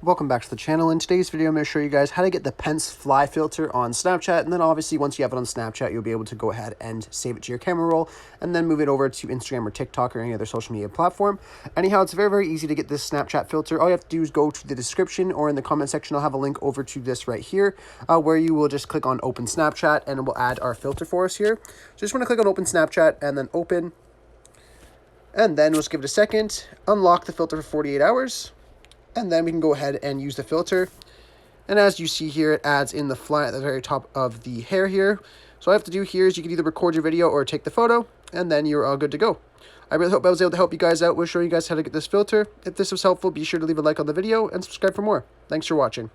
Welcome back to the channel. In today's video, I'm going to show you guys how to get the Pence fly filter on Snapchat. And then obviously once you have it on Snapchat, you'll be able to go ahead and save it to your camera roll and then move it over to Instagram or TikTok or any other social media platform. Anyhow, it's very, very easy to get this Snapchat filter. All you have to do is go to the description or in the comment section. I'll have a link over to this right here where you will just click on open Snapchat and it will add our filter for us here. So just want to click on open Snapchat and then open. And then we'll just give it a second, unlock the filter for 48 hours. And then we can go ahead and use the filter. And as you see here, it adds in the fly at the very top of the hair here. So all I have to do here is you can either record your video or take the photo, and then you're all good to go. I really hope I was able to help you guys out with showing you guys how to get this filter. If this was helpful, be sure to leave a like on the video and subscribe for more. Thanks for watching.